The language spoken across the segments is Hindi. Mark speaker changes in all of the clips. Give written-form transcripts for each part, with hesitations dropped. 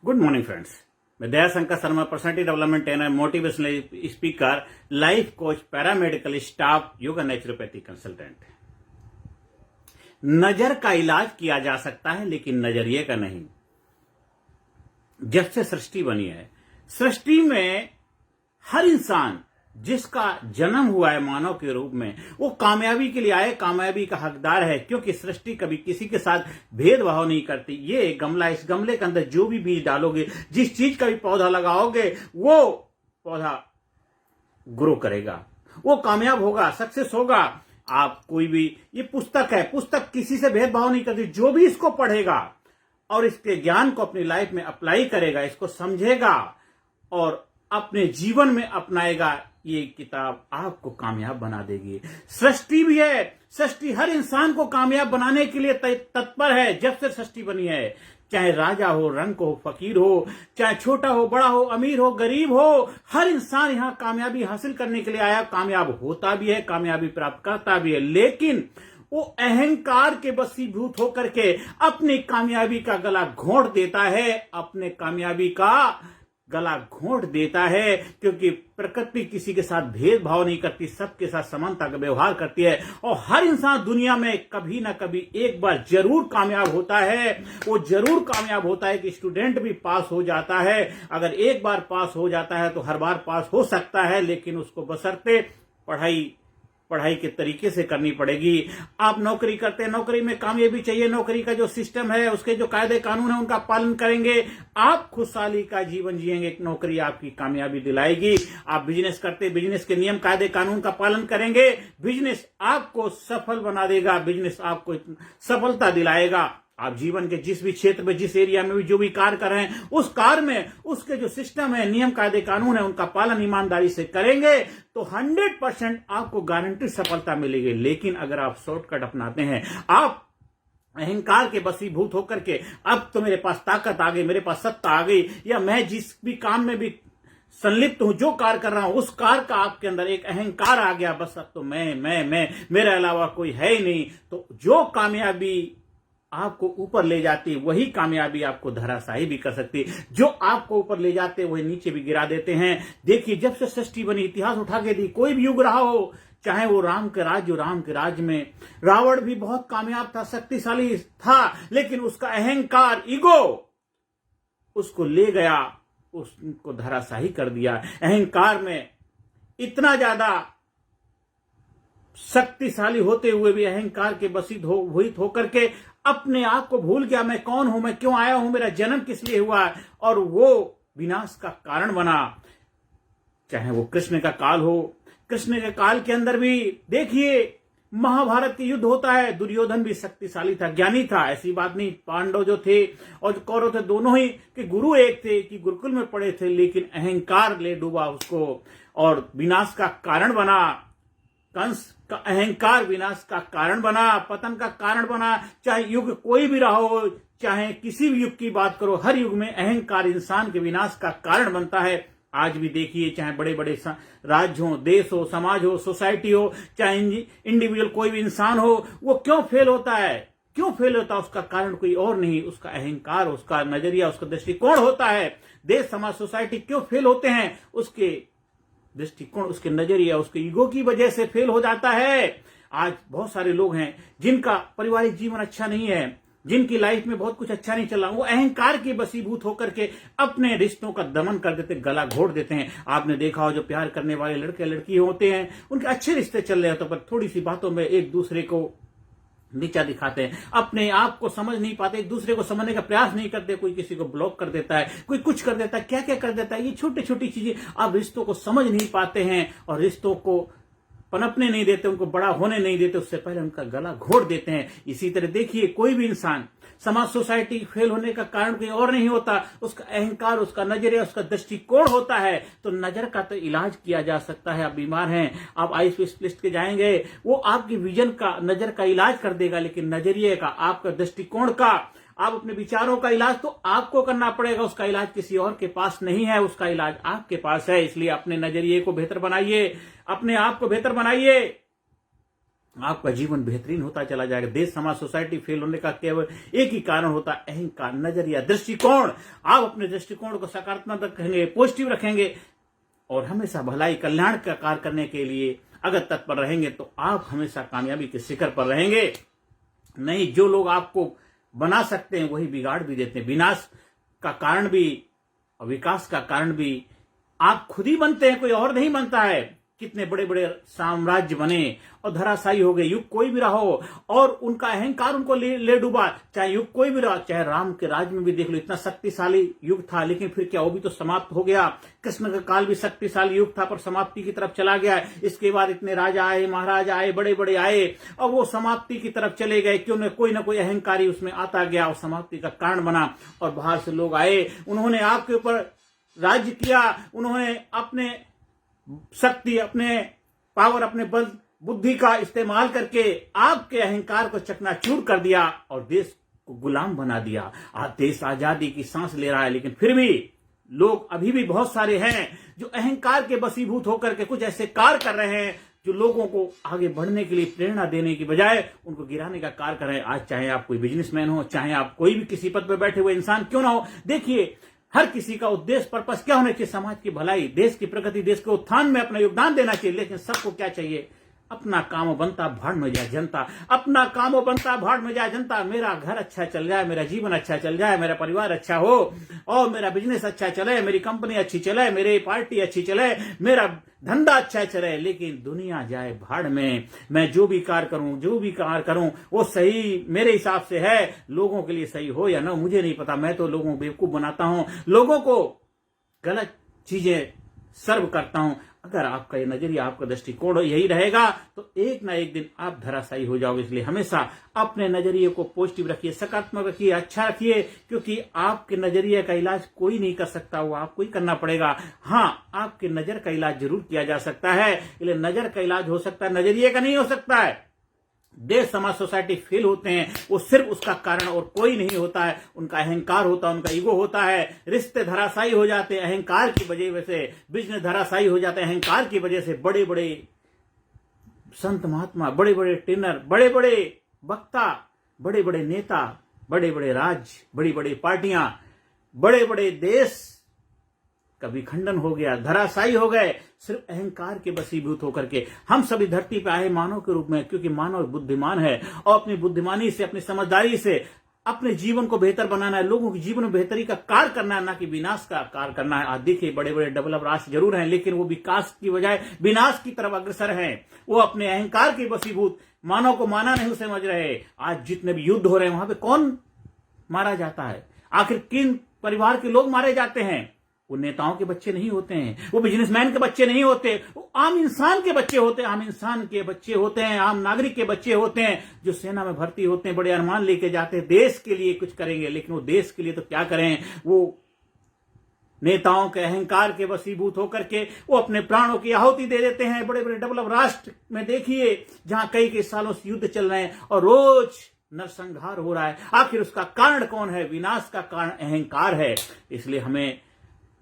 Speaker 1: Good morning friends. मैं Dayashankar Sharma, personality development trainer, motivational speaker, life coach, paramedical staff, yoga naturopathy consultant. नजर का इलाज किया जा सकता है लेकिन नजरिए का नहीं। जब से सृष्टि बनी है, सृष्टि में हर इंसान जिसका जन्म हुआ है मानव के रूप में, वो कामयाबी के लिए आए, कामयाबी का हकदार है, क्योंकि सृष्टि कभी किसी के साथ भेदभाव नहीं करती। ये गमला, इस गमले के अंदर जो भी बीज डालोगे, जिस चीज का भी पौधा लगाओगे, वो पौधा ग्रो करेगा, वो कामयाब होगा, सक्सेस होगा। आप कोई भी, ये पुस्तक है, पुस्तक किसी से भेदभाव नहीं करती। जो भी इसको पढ़ेगा और इसके ज्ञान को अपनी लाइफ में अप्लाई करेगा, इसको समझेगा और अपने जीवन में अपनाएगा, ये किताब आपको कामयाब बना देगी। सृष्टि भी है, सृष्टि हर इंसान को कामयाब बनाने के लिए तत्पर है। जब से सृष्टि बनी है, चाहे राजा हो, रंक हो, फकीर हो, चाहे छोटा हो, बड़ा हो, अमीर हो, गरीब हो, हर इंसान यहां कामयाबी हासिल करने के लिए आया। कामयाब होता भी है, कामयाबी प्राप्त करता भी है, लेकिन वो अहंकार के वशीभूत होकर के अपनी कामयाबी का गला घोंट देता है, अपने कामयाबी का गला घोंट देता है, क्योंकि प्रकृति किसी के साथ भेदभाव नहीं करती, सबके साथ समानता का व्यवहार करती है। और हर इंसान दुनिया में कभी ना कभी एक बार जरूर कामयाब होता है। वो जरूर कामयाब होता है कि स्टूडेंट भी पास हो जाता है। अगर एक बार पास हो जाता है तो हर बार पास हो सकता है, लेकिन उसको बशर्ते पढ़ाई के तरीके से करनी पड़ेगी। आप नौकरी करते हैं, नौकरी में कामयाबी चाहिए, नौकरी का जो सिस्टम है, उसके जो कायदे कानून है, उनका पालन करेंगे, आप खुशहाली का जीवन जिएंगे, नौकरी आपकी कामयाबी दिलाएगी। आप बिजनेस करते, बिजनेस के नियम कायदे कानून का पालन करेंगे, बिजनेस आपको सफल बना देगा, बिजनेस आपको सफलता दिलाएगा। आप जीवन के जिस भी क्षेत्र में, जिस एरिया में भी जो भी कार्य कर रहे हैं, उस कार्य में उसके जो सिस्टम है, नियम कायदे कानून है, उनका पालन ईमानदारी से करेंगे तो 100% आपको गारंटी सफलता मिलेगी। लेकिन अगर आप शॉर्टकट अपनाते हैं, आप अहंकार के वशीभूत होकर के, अब तो मेरे पास ताकत आ गई, मेरे पास सत्ता आ गई, या मैं जिस भी काम में भी संलिप्त हूं, जो कार्य कर रहा हूं, उस कार्य का आपके अंदर एक अहंकार आ गया, बस अब तो मैं मेरे अलावा कोई है ही नहीं, तो जो कामयाबी आपको ऊपर ले जाती, वही कामयाबी आपको धराशायी भी कर सकती। जो आपको ऊपर ले जाते वही नीचे भी गिरा देते हैं। देखिए, जब से सृष्टि बनी, इतिहास उठा के दी, कोई भी युग रहा हो, चाहे वो राम के राज में रावण भी बहुत कामयाब था, शक्तिशाली था, लेकिन उसका अहंकार, ईगो उसको ले गया, उसको धराशायी कर दिया। अहंकार में इतना ज्यादा शक्तिशाली होते हुए भी अहंकार के वशीभूत होकर के अपने आप को भूल गया। मैं कौन हूं, मैं क्यों आया हूं, मेरा जन्म किस लिए हुआ, और वो विनाश का कारण बना। चाहे वो कृष्ण का काल हो, कृष्ण के काल के अंदर भी देखिए, महाभारत के युद्ध होता है, दुर्योधन भी शक्तिशाली था, ज्ञानी था, ऐसी बात नहीं। पांडव जो थे और जो कौरव थे, दोनों ही के गुरु एक थे, कि गुरुकुल में पढ़े थे, लेकिन अहंकार ले डूबा उसको और विनाश का कारण बना। कंस का अहंकार विनाश का कारण बना, पतन का कारण बना। चाहे युग कोई भी रहा हो, चाहे किसी भी युग की बात करो, हर युग में अहंकार इंसान के विनाश का कारण बनता है। आज भी देखिए, चाहे बड़े बड़े राज्य हो, देश हो, समाज हो, सोसाइटी हो, चाहे इंडिविजुअल कोई भी इंसान हो, वो क्यों फेल होता है, क्यों फेल होता है, उसका कारण कोई और नहीं, उसका अहंकार, उसका नजरिया, उसका दृष्टिकोण होता है। देश, समाज, सोसाइटी क्यों फेल होते हैं, उसके दृष्टिकोण, उसके नजरिया, उसके ईगो की वजह से फेल हो जाता है। आज बहुत सारे लोग हैं जिनका पारिवारिक जीवन अच्छा नहीं है, जिनकी लाइफ में बहुत कुछ अच्छा नहीं चला, वो अहंकार के वशीभूत होकर के अपने रिश्तों का दमन कर देते, गला घोट देते हैं। आपने देखा हो, जो प्यार करने वाले लड़के लड़की होते हैं, उनके अच्छे रिश्ते चल रहे होते, पर थोड़ी सी बातों में एक दूसरे को नीचा दिखाते हैं, अपने आप को समझ नहीं पाते, एक दूसरे को समझने का प्रयास नहीं करते। कोई किसी को ब्लॉक कर देता है, कोई कुछ कर देता है, क्या क्या कर देता है। ये छोटी छोटी चीजें, आप रिश्तों को समझ नहीं पाते हैं और रिश्तों को पनपने नहीं देते, उनको बड़ा होने नहीं देते, उससे पहले उनका गला घोट देते हैं। इसी तरह देखिए, कोई भी इंसान, समाज, सोसाइटी फेल होने का कारण कोई और नहीं होता, उसका अहंकार, उसका नजरिया, उसका दृष्टिकोण होता है। तो नजर का तो इलाज किया जा सकता है। आप बीमार हैं, आप आई स्पेशलिस्ट के जाएंगे, वो आपकी विजन का, नजर का इलाज कर देगा, लेकिन नजरिए का, आपका दृष्टिकोण का, आप अपने विचारों का इलाज तो आपको करना पड़ेगा। उसका इलाज किसी और के पास नहीं है, उसका इलाज आपके पास है। इसलिए अपने नजरिए को बेहतर बनाइए, अपने आप को बेहतर बनाइए। आपका जीवन बेहतरीन होता चला जाएगा। देश समाज सोसाइटी फेल होने का केवल एक ही कारण होता है, अहंकार, नजरिया, दृष्टिकोण। आप अपने दृष्टिकोण को सकारात्मक रखेंगे, पॉजिटिव रखेंगे और हमेशा भलाई कल्याण का कार्य करने के लिए अगर तत्पर रहेंगे तो आप हमेशा कामयाबी के शिखर पर रहेंगे। नहीं, जो लोग आपको बना सकते हैं वही बिगाड़ भी देते हैं। विनाश का कारण भी और विकास का कारण भी आप खुद ही बनते हैं, कोई और नहीं बनता है। कितने बड़े बड़े साम्राज्य बने और धराशायी हो गए, युग कोई भी रहा हो, और उनका अहंकार उनको ले डूबा। चाहे युग कोई भी रहा, चाहे राम के राज में भी देख लो, इतना शक्तिशाली युग था, लेकिन फिर क्या वो भी तो समाप्त हो गया। कृष्ण का काल भी शक्तिशाली युग था पर समाप्ति की तरफ चला गया। इसके बाद इतने राजा आए, महाराजा आए, बड़े बड़े आए और वो समाप्ति की तरफ चले गए। क्यों न कोई ना कोई अहंकारी उसमें आता गया और समाप्ति का कारण बना। और बाहर से लोग आए, उन्होंने आपके ऊपर राज्य किया, उन्होंने अपने शक्ति, अपने पावर, अपने बल बुद्धि का इस्तेमाल करके आपके अहंकार को चकनाचूर कर दिया और देश को गुलाम बना दिया। आज देश आजादी की सांस ले रहा है, लेकिन फिर भी लोग अभी भी बहुत सारे हैं जो अहंकार के वशीभूत होकर के कुछ ऐसे कार्य कर रहे हैं जो लोगों को आगे बढ़ने के लिए प्रेरणा देने की बजाय उनको गिराने का कार्य कर रहे हैं। आज चाहे आप कोई बिजनेसमैन हो, चाहे आप कोई भी किसी पद पर बैठे हुए इंसान क्यों ना हो, देखिए हर किसी का उद्देश्य, पर्पस क्या होना चाहिए? समाज की भलाई, देश की प्रगति, देश के उत्थान में अपना योगदान देना चाहिए। लेकिन सबको क्या चाहिए? अपना काम बनता भाड़ में जाए जनता, अपना काम बनता भाड़ में जाए जनता। मेरा घर अच्छा चल जाए, मेरा जीवन अच्छा चल जाए, मेरा परिवार अच्छा हो और मेरा बिजनेस अच्छा चले, मेरी कंपनी अच्छी चले, मेरी पार्टी अच्छी चले, मेरा धंधा अच्छा चले, लेकिन दुनिया जाए भाड़ में। मैं जो भी कार्य करूं वो सही मेरे हिसाब से है, लोगों के लिए सही हो या ना मुझे नहीं पता। मैं तो लोगों को बेवकूफ बनाता हूं, लोगों को गलत चीजें सर्व करता हूं। अगर आपका ये नजरिया, आपका दृष्टिकोण यही रहेगा तो एक ना एक दिन आप धराशायी हो जाओगे। इसलिए हमेशा अपने नजरिए को पॉजिटिव रखिए, सकारात्मक रखिए, अच्छा रखिए, क्योंकि आपके नजरिए का इलाज कोई नहीं कर सकता, वो आपको ही करना पड़ेगा। हाँ, आपके नजर का इलाज जरूर किया जा सकता है, इसलिए नजर का इलाज हो सकता है, नजरिए का नहीं हो सकता है। देश समाज सोसाइटी फेल होते हैं वो सिर्फ उसका कारण और कोई नहीं होता है, उनका अहंकार होता है, उनका ईगो होता है। रिश्ते धराशायी हो जाते हैं अहंकार की वजह से, बिजनेस धराशायी हो जाते हैं अहंकार की वजह से। बड़े बड़े संत महात्मा, बड़े बड़े ट्रेनर, बड़े बड़े वक्ता, बड़े बड़े नेता, बड़े बड़े राज्य, बड़ी बड़ी पार्टियां, बड़े बड़े देश का विखंडन हो गया, धराशायी हो गए सिर्फ अहंकार के वशीभूत होकर के। हम सभी धरती पे आए मानव के रूप में, क्योंकि मानव बुद्धिमान है और अपनी बुद्धिमानी से, अपनी समझदारी से अपने जीवन को बेहतर बनाना है, लोगों के जीवन में बेहतरी का कार्य करना है, ना कि विनाश का कार्य करना है। आज देखिए बड़े बड़े डेवलप राष्ट्र जरूर हैं, लेकिन वो विकास की बजाय विनाश की तरफ अग्रसर हैं। वो अपने अहंकार के वशीभूत, मानव को माना नहीं समझ रहे। आज जितने भी युद्ध हो रहे हैं वहां पे कौन मारा जाता है? आखिर किन परिवार के लोग मारे जाते हैं? वो नेताओं के बच्चे नहीं होते हैं, वो बिजनेसमैन के बच्चे नहीं होते, वो आम इंसान के बच्चे होते हैं, आम इंसान के बच्चे होते हैं, आम नागरिक के बच्चे होते हैं, जो सेना में भर्ती होते हैं, बड़े अरमान लेके जाते हैं, देश के लिए कुछ करेंगे। लेकिन वो देश के लिए तो क्या करें? वो नेताओं के अहंकार के वशीभूत होकर के वो अपने प्राणों की आहुति दे देते हैं। बड़े बड़े डेवलप राष्ट्र में देखिए जहां कई सालों से युद्ध चल रहे हैं और रोज नरसंहार हो रहा है। आखिर उसका कारण कौन है? विनाश का कारण अहंकार है। इसलिए हमें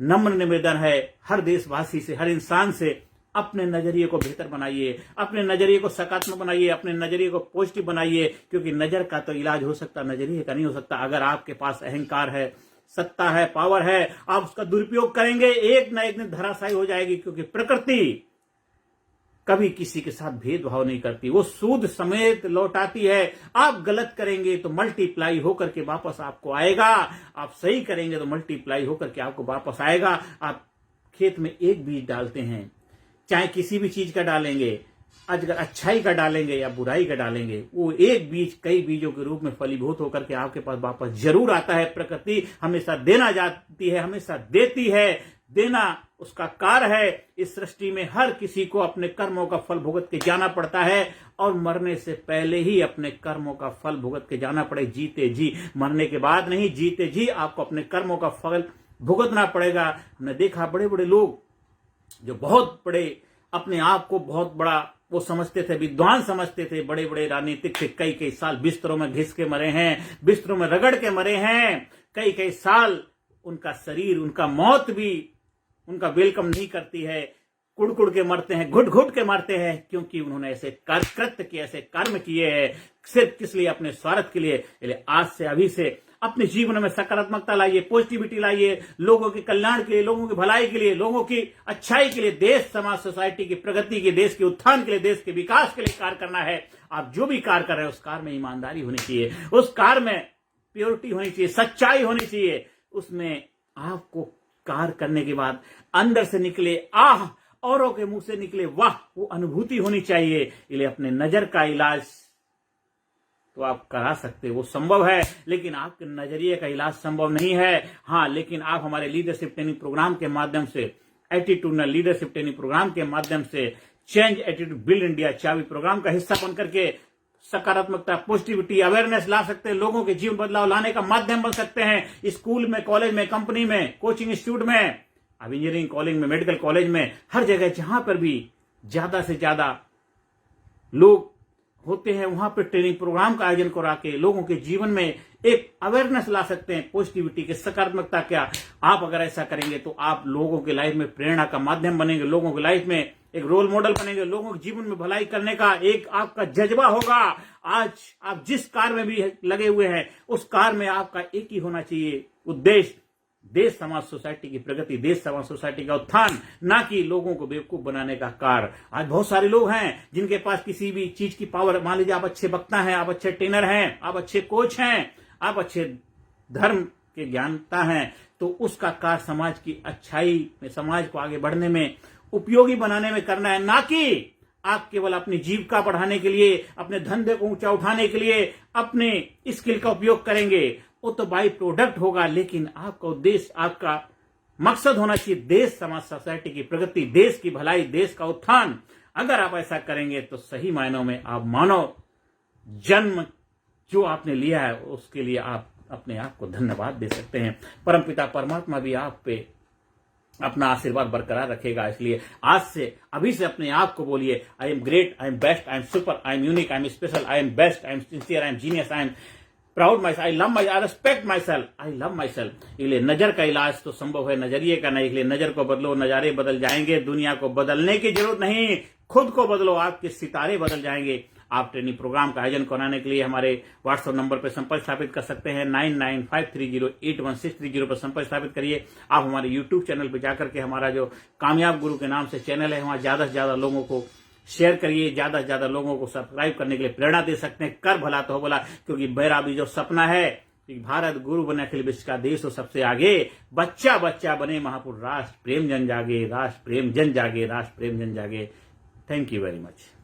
Speaker 1: नम्र निवेदन है हर देशवासी से, हर इंसान से, अपने नजरिए को बेहतर बनाइए, अपने नजरिए को सकारात्मक बनाइए, अपने नजरिए को पॉजिटिव बनाइए, क्योंकि नजर का तो इलाज हो सकता, नजरिए का नहीं हो सकता। अगर आपके पास अहंकार है, सत्ता है, पावर है, आप उसका दुरुपयोग करेंगे, एक ना एक दिन धराशायी हो जाएगी। क्योंकि प्रकृति कभी किसी के साथ भेदभाव नहीं करती, वो सूद समेत लौटाती है। आप गलत करेंगे तो मल्टीप्लाई होकर के वापस आपको आएगा, आप सही करेंगे तो मल्टीप्लाई होकर के आपको वापस आएगा। आप खेत में एक बीज डालते हैं, चाहे किसी भी चीज का डालेंगे, अगर अच्छाई का डालेंगे या बुराई का डालेंगे, वो एक बीज कई बीजों के रूप में फलीभूत होकर के आपके पास वापस जरूर आता है। प्रकृति हमेशा देना जाती है, हमेशा देती है, देना उसका कार्य है। इस सृष्टि में हर किसी को अपने कर्मों का फल भुगत के जाना पड़ता है और मरने से पहले ही अपने कर्मों का फल भुगत के जाना पड़े। जीते जी, मरने के बाद नहीं, जीते जी आपको अपने कर्मों का फल भुगतना पड़ेगा। हमने देखा बड़े बड़े लोग जो बहुत बड़े, अपने आप को बहुत बड़ा वो समझते थे, विद्वान समझते थे, बड़े बड़े राजनीतिक थे, कई साल बिस्तरों में घिस के मरे हैं, बिस्तरों में रगड़ के मरे हैं, कई साल उनका शरीर, उनका मौत भी उनका वेलकम नहीं करती है। कुड़ के मरते हैं, घुट के मरते हैं, क्योंकि उन्होंने ऐसे कृत्य किए, ऐसे कर्म किए हैं सिर्फ किस लिए? अपने स्वार्थ के लिए। इसलिए आज से, अभी से अपने जीवन में सकारात्मकता लाइए, पॉजिटिविटी लाइए, लोगों के कल्याण के लिए, लोगों की भलाई के लिए, लोगों की अच्छाई के लिए, देश समाज सोसाइटी की प्रगति के, देश के उत्थान के लिए, देश के विकास के लिए कार्य करना है। आप जो भी कार्य कर रहे हैं उस कार्य में ईमानदारी होनी चाहिए, उस कार्य में प्योरिटी होनी चाहिए, सच्चाई होनी चाहिए। उसमें आपको कार्य करने के बाद अंदर से निकले आह, औरों के मुंह से निकले वाह, वो अनुभूति होनी चाहिए। इसलिए अपने नजर का इलाज तो आप करा सकते हो, वो संभव है, लेकिन आपके नजरिए का इलाज संभव नहीं है। हाँ, लेकिन आप हमारे लीडरशिप ट्रेनिंग प्रोग्राम के माध्यम से, एटीट्यूडनल लीडरशिप ट्रेनिंग प्रोग्राम के माध्यम से, चेंज एटीट्यूड बिल्ड इंडिया चाबी प्रोग्राम का हिस्सा बनकर के सकारात्मकता, पॉजिटिविटी, अवेयरनेस ला सकते हैं, लोगों के जीवन बदलाव लाने का माध्यम बन सकते हैं। स्कूल में, कॉलेज में, कंपनी में, कोचिंग इंस्टीट्यूट में, अब इंजीनियरिंग कॉलेज में, मेडिकल कॉलेज में, हर जगह जहां पर भी ज्यादा से ज्यादा लोग होते हैं वहां पर ट्रेनिंग प्रोग्राम का आयोजन करा के लोगों के जीवन में एक अवेयरनेस ला सकते हैं, पॉजिटिविटी के, सकारात्मकता क्या। आप अगर ऐसा करेंगे तो आप लोगों के लाइफ में प्रेरणा का माध्यम बनेंगे, लोगों की लाइफ में एक रोल मॉडल बनेंगे, लोगों के जीवन में भलाई करने का एक आपका जज्बा होगा। आज आप जिस कार्य में भी लगे हुए हैं उस कार्य में आपका एक ही होना चाहिए उद्देश्य, देश समाज सोसाइटी की प्रगति, देश समाज सोसाइटी का उत्थान, ना कि लोगों को बेवकूफ बनाने का कार्य। आज बहुत सारे लोग हैं जिनके पास किसी भी चीज की पावर, मान लीजिए आप अच्छे वक्ता हैं, आप अच्छे ट्रेनर हैं, आप अच्छे कोच हैं, आप अच्छे धर्म के ज्ञानता हैं, तो उसका कार्य समाज की अच्छाई में, समाज को आगे बढ़ने में, उपयोगी बनाने में करना है, ना कि आप केवल अपनी जीविका बढ़ाने के लिए, अपने धंधे को ऊंचा उठाने के लिए अपने स्किल का उपयोग करेंगे। वो तो बाई प्रोडक्ट होगा, लेकिन आपका उद्देश्य, आपका मकसद होना चाहिए देश समाज सोसाइटी की प्रगति, देश की भलाई, देश का उत्थान। अगर आप ऐसा करेंगे तो सही मायनों में आप मानव जन्म जो आपने लिया है उसके लिए आप अपने आप को धन्यवाद दे सकते हैं। परमपिता परमात्मा भी आप पे अपना आशीर्वाद बरकरार रखेगा। इसलिए आज से, अभी से अपने आप को बोलिए, I am great, I am best, I am super, I am unique, I am special, I am best, I am sincere, I am genius, I am proud my, I love my, I respect my self, I love my self. इसलिए नजर का इलाज तो संभव है, नजरिए का नहीं। इसलिए नजर को बदलो, नजारे बदल जाएंगे। दुनिया को बदलने की जरूरत नहीं, खुद को बदलो, आपके सितारे बदल जाएंगे। आप ट्रेनिंग प्रोग्राम का आयोजन कराने के लिए हमारे व्हाट्सएप नंबर पर संपर्क स्थापित कर सकते हैं। 9953081630 पर संपर्क स्थापित करिए। आप हमारे यूट्यूब चैनल पर जाकर के हमारा जो कामयाब गुरु के नाम से चैनल है, वहां ज्यादा से ज्यादा लोगों को शेयर करिए, ज्यादा से ज्यादा लोगों को सब्सक्राइब करने के लिए प्रेरणा दे सकते हैं। कर भला तो हो भला, क्योंकि मेरा भी जो सपना है कि भारत गुरु बने, अखिल विश्व का देश हो सबसे आगे, बच्चा बच्चा बने महापुर, राष्ट्र प्रेम जन जागे, राष्ट्र प्रेम जन जागे, राष्ट्र प्रेम जन जागे। Thank you very much.